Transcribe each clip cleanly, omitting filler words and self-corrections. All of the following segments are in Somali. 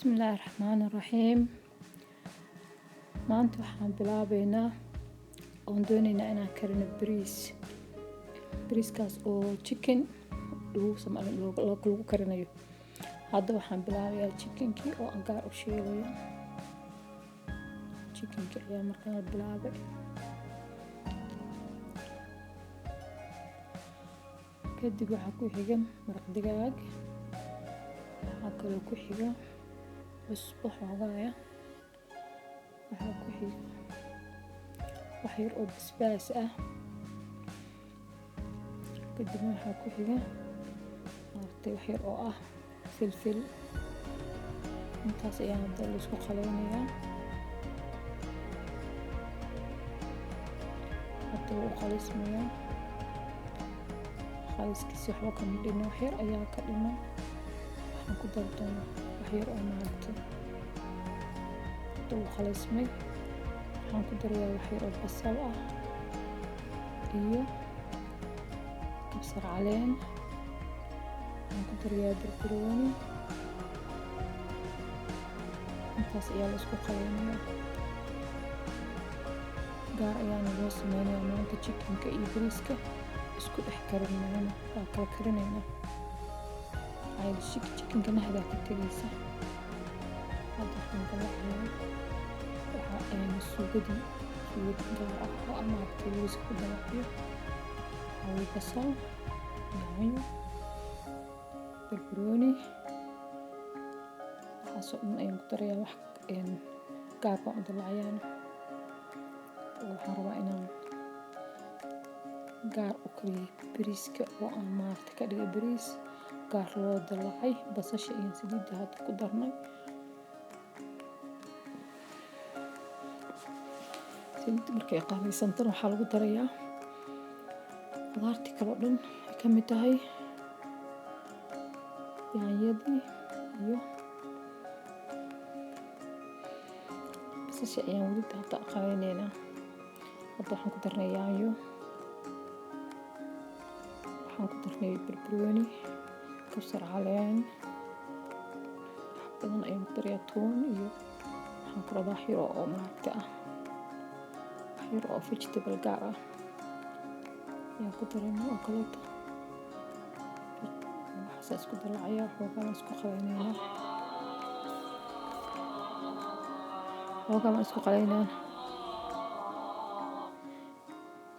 Bismillaahi Raxmaani Raxiim. Maanta waxaan bilaabeynaa oon dooneynaa inaan karino bariiskaas oo chicken lagu karinayo. Hadda waxaan bilaabayaa chickenkii oo aan gaar u shiilayo. Chickenkii ayaa markaan bilaabay. Kadib waxaa ku xiga maraq digaag. Waxaa kaloo ku xiga cusbo xoogaya. Waxaa ku xiga wax yar oo basbaas ah. Kadib waxaa ku xiga wax yar oo ah filfil. Intaas ayaa hadda la isku qaleynayaa. Hadda wuu qaleysmayaa. Qaleyskiisa waxba kama dhino, wax yar ayaa ka dhiman. Waxaan ku dari doonaa wax yar oo maaragta hadda wuu qaleysmay. Waxaan ku darayaa wax yar oo basal ah iyo kabsar caleen. Waxaan ku darayaa barbarooni. Intaas ayaa la isku qaleynayaa. Gaar ayaana loo sameynayaa maanta chickenka iyo bariiska isku dhex karin mayno, waa kala karinaynaa. Chickenka nahdaa ka tagaysa. Hadda waxaan dalacayaa suugad gaar ah oo maaragtay bariiska ku dalacayo. Waxaa basal, yaanyo, barbarooni. Waxaasoo dhan ayaan ku darayaa. Wax gaar baan u dalacayaa. Waxaan rabaa inaan gaar u kariyo bariiska oo aan maaragtay ka dhigo bariis gaar loo dalacay. Basasha iyo saliidda hadda ku darnay. Saliidda markay qalaysanto waxaa lagu darayaa qudaartii kale oo dhan ay ka mid tahay yaanyadii iyo basasha ayaan weli hadda qaleynaynaa. Hadda waxaan ku darnay yaanyo. Waxaan ku darnay barbarooni, kabsar caleen. Wax badan ayaan ku darayaa toon iyo waxaan ku rabaa wax yar oo maaragta ah. Wax yar oo vegetable gaar ah ayaan ku daraynaa oo kaleeto. Waxaas isku dalacayaa. Xoogaa isku qaleynaynaa.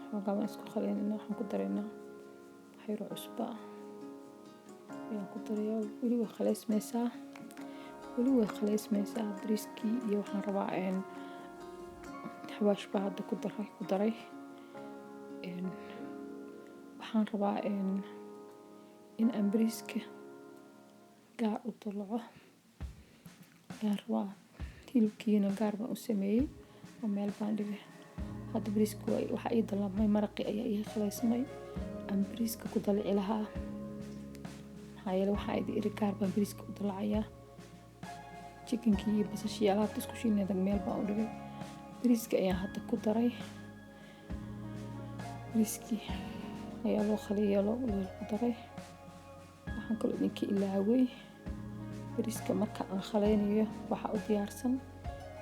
Waxaan ku daraynaa wax yar oo cusbo ah ayaan ku darayaa. Weli way qaleysmaysaa bariiskii iyo waxaan rabaa xawaash baa hadda ku daray. Waxaan rabaa in aan bariiska gaar u dalaco. Ayaan rabaa. Hilibkiina gaar baan u sameeyay oo meel baan dhigay. Hadda bariiska waxaa ii dalamay maraqii ayaa ii qaleysmay. Aan bariiska ku dalaci lahaa. Maxaa yeelay waxaa iri gaar baan bariiska u dalacayaa. Chickenkii iyo basashii alaabta isku shiilnay meel baan u dhigay. Bariiska ayaan hadda ku daray. Bariiskii ayaa loo qaliyay lagu daray. Waxaan kaloo idinka ilaaway bariiska marka aan qaleynayo waxaa u diyaarsan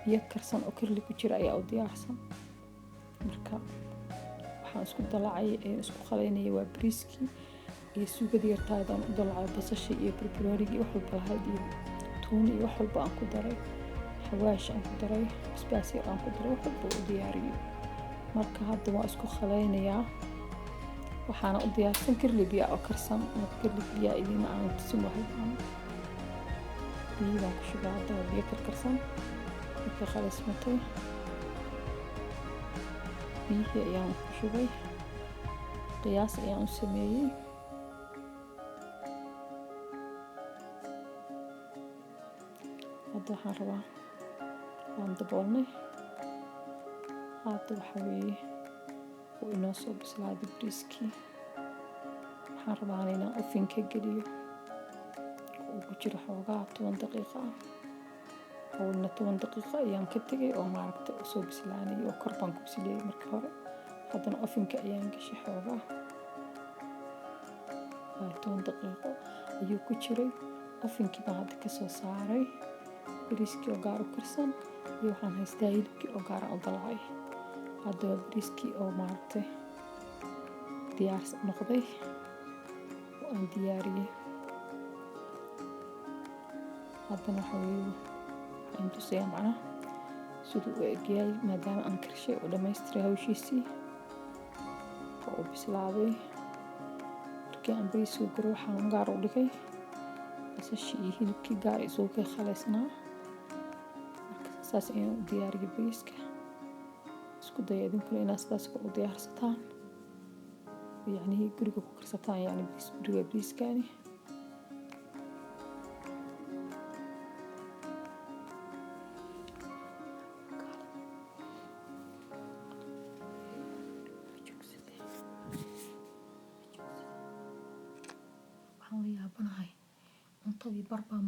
biyo karsan oo karli ku jira ayaa u diyaarsan. Marka waxaan isku dalacay isku qaleynaya waa bariiskii iyo suugada yartaydaan u dalacay basashii iyo barbaroonigii wax walba lahayd iyo toon iyo wax walba aan ku daray. Xawaash aan ku daray, basbaas yar aan ku daray, wax walba u diyaariyay. Marka hadda waan isku qaleynayaa. Waxaana u diyaarsan karli biyo oo karsan. Karli biyo idima aan tusin wahay. Biyo baan ku shubaa. Hadda waa biyo karkarsan. Markay qaleysmatay biyihii ayaan ku shubay. Qiyaas ayaan u sameeyay. Hadda waxaan rabaa waan daboolnay. Hadda waxaa weeye wuu inoo soo bislaaday bariiskii. Waxaan rabaa inaan ovenka geliyo. Uu ku jiro xoogaa 10 daqiiqo ah. Howlna 10 daqiiqo ayaan ka tagay oo maaragta soo bislaanay oo kor baan ku bisliyay markii hore. Haddana ovenka ayaan gashay xoogaa. 10 daqiiqo ayuu ku jiray. Ovenkii baan hadda ka soo saaray. bariiskii oo gaar u karsan iyo waxaan haystaa hilibkii oo gaar u dalacay. Haddaba bariiskii oo maaragtay diyaar noqday oo aan diyaariyey. haddana waxa weeye waxaan tusayaa macnaha siduu u egyahay maadaama aan karshay oo dhammaystiray hawshiisii oo u bislaaday. markii aan bariiska guro waxaan gaar u dhigay basashii iyo hilibkii gaar isugu kay khaleysnaa. marka saas ayaan u diyaariyey bariiska. isku daya idinkuna inaad sidaas u diyaarsataan yacni guriga ku karsataan yacni guriga bariiskaani. waxaan la yaabanahay cuntadii barbaa